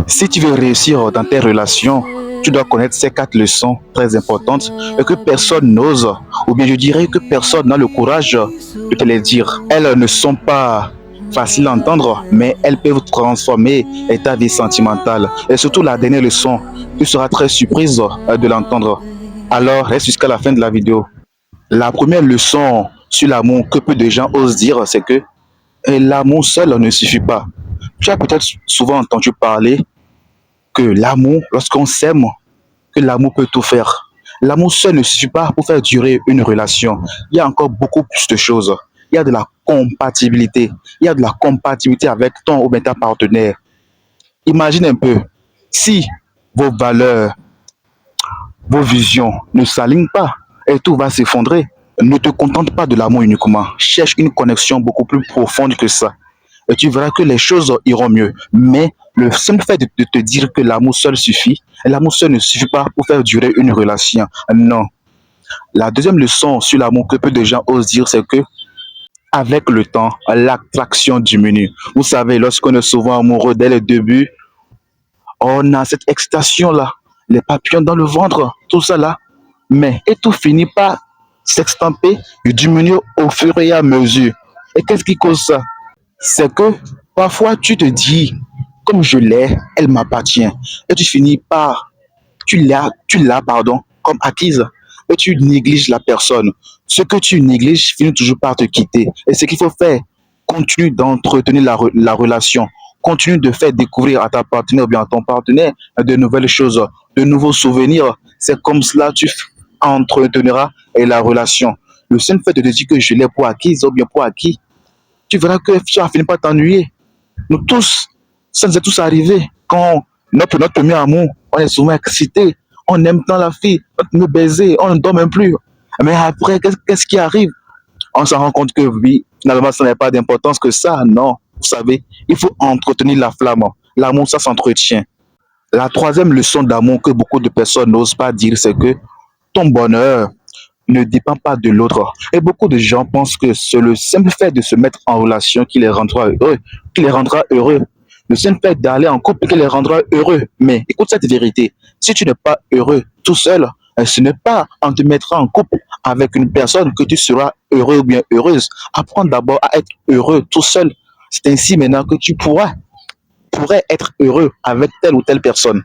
Si tu veux réussir dans tes relations, tu dois connaître ces quatre leçons très importantes et que personne n'ose, ou bien je dirais que personne n'a le courage de te les dire. Elles ne sont pas faciles à entendre, mais elles peuvent transformer ta vie sentimentale. Et surtout la dernière leçon, tu seras très surprise de l'entendre. Alors, reste jusqu'à la fin de la vidéo. La première leçon sur l'amour que peu de gens osent dire, c'est que l'amour seul ne suffit pas. Tu as peut-être souvent entendu parler que l'amour, lorsqu'on s'aime, que l'amour peut tout faire. L'amour seul ne suffit pas pour faire durer une relation. Il y a encore beaucoup plus de choses. Il y a de la compatibilité. Il y a de la compatibilité avec ton ou bien ta partenaire. Imagine un peu, si vos valeurs, vos visions ne s'alignent pas et tout va s'effondrer. Ne te contente pas de l'amour uniquement. Cherche une connexion beaucoup plus profonde que ça. Et tu verras que les choses iront mieux. Mais le simple fait de te dire que l'amour seul suffit, l'amour seul ne suffit pas pour faire durer une relation. Non. La deuxième leçon sur l'amour que peu de gens osent dire, c'est que avec le temps, l'attraction diminue. Vous savez, lorsqu'on est souvent amoureux dès le début, on a cette excitation-là, les papillons dans le ventre, tout ça là. Mais et tout finit par s'extamper et diminuer au fur et à mesure. Et qu'est-ce qui cause ça? C'est que parfois tu te dis, comme je l'ai, elle m'appartient. Et tu finis par, pardon, comme acquise. Et tu négliges la personne. Ce que tu négliges finit toujours par te quitter. Et ce qu'il faut faire, continue d'entretenir la relation. Continue de faire découvrir à ta partenaire ou bien à ton partenaire de nouvelles choses, de nouveaux souvenirs. C'est comme cela que tu entretiendras la relation. Le seul fait de te dire que je l'ai pour acquise ou bien pour acquis, tu verras que tu vas finir par t'ennuyer. Nous tous, ça nous est tous arrivé. Quand notre premier amour, on est souvent excité, on aime tant la fille, on me baiser, on ne dort même plus. Mais après, qu'est-ce qui arrive? On se rend compte que oui, finalement, ça n'a pas d'importance que ça. Non, vous savez, il faut entretenir la flamme. L'amour, ça s'entretient. La troisième leçon d'amour que beaucoup de personnes n'osent pas dire, c'est que ton bonheur ne dépend pas de l'autre. Et beaucoup de gens pensent que c'est le simple fait de se mettre en relation qui les rendra heureux, qui les rendra heureux. Le simple fait d'aller en couple qui les rendra heureux. Mais écoute cette vérité. Si tu n'es pas heureux tout seul, ce n'est pas en te mettant en couple avec une personne que tu seras heureux ou bien heureuse. Apprends d'abord à être heureux tout seul. C'est ainsi maintenant que tu pourrais être heureux avec telle ou telle personne.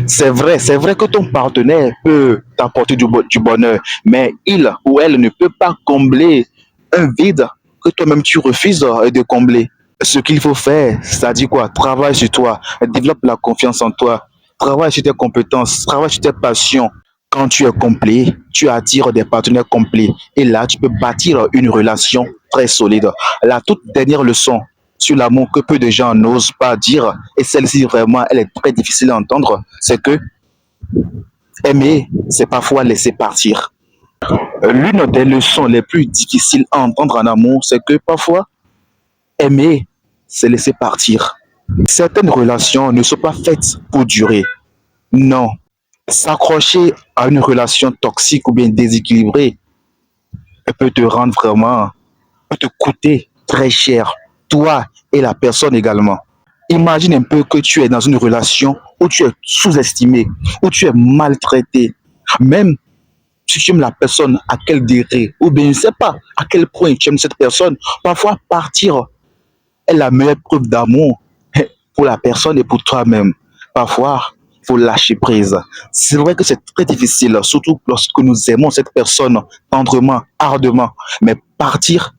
C'est vrai que ton partenaire peut t'apporter du bonheur, mais il ou elle ne peut pas combler un vide que toi-même tu refuses de combler. Ce qu'il faut faire, c'est-à-dire quoi? Travaille sur toi, développe la confiance en toi, travaille sur tes compétences, travaille sur tes passions. Quand tu es complet, tu attires des partenaires complets. Et là, tu peux bâtir une relation très solide. La toute dernière leçon sur l'amour que peu de gens n'osent pas dire, et celle-ci vraiment, elle est très difficile à entendre, c'est que aimer, c'est parfois laisser partir. L'une des leçons les plus difficiles à entendre en amour, c'est que parfois, aimer, c'est laisser partir. Certaines relations ne sont pas faites pour durer. Non. S'accrocher à une relation toxique ou bien déséquilibrée peut te rendre vraiment, peut te coûter très cher, toi et la personne également. Imagine un peu que tu es dans une relation où tu es sous-estimé, où tu es maltraité. Même si tu aimes la personne, à quel degré, ou bien je ne sais pas à quel point tu aimes cette personne, parfois partir est la meilleure preuve d'amour pour la personne et pour toi-même. Parfois, il faut lâcher prise. C'est vrai que c'est très difficile, surtout lorsque nous aimons cette personne tendrement, ardemment. Mais partir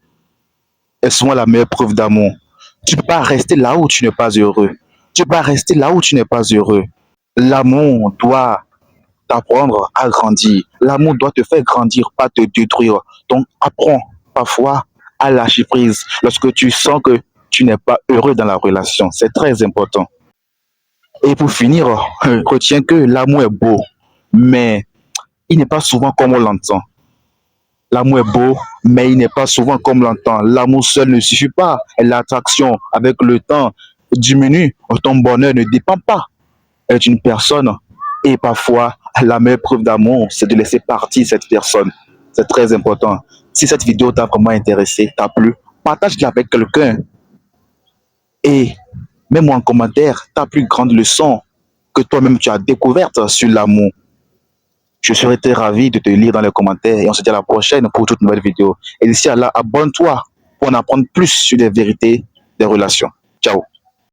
est souvent la meilleure preuve d'amour. Tu ne peux pas rester là où tu n'es pas heureux. Tu ne peux pas rester là où tu n'es pas heureux. L'amour doit t'apprendre à grandir. L'amour doit te faire grandir, pas te détruire. Donc, apprends parfois à lâcher prise lorsque tu sens que tu n'es pas heureux dans la relation. C'est très important. Et pour finir, retiens que l'amour est beau, mais il n'est pas souvent comme on l'entend. L'amour est beau, mais il n'est pas souvent comme on l'entend. L'amour seul ne suffit pas. L'attraction, avec le temps, diminue. Ton bonheur ne dépend pas d'une personne. Et parfois, la meilleure preuve d'amour, c'est de laisser partir cette personne. C'est très important. Si cette vidéo t'a vraiment intéressé, t'a plu, partage-la avec quelqu'un. Et Mets-moi en commentaire ta plus grande leçon que toi-même tu as découverte sur l'amour. Je serai très ravi de te lire dans les commentaires et on se dit à la prochaine pour toute nouvelle vidéo. Et d'ici à là, abonne-toi pour en apprendre plus sur les vérités des relations. Ciao.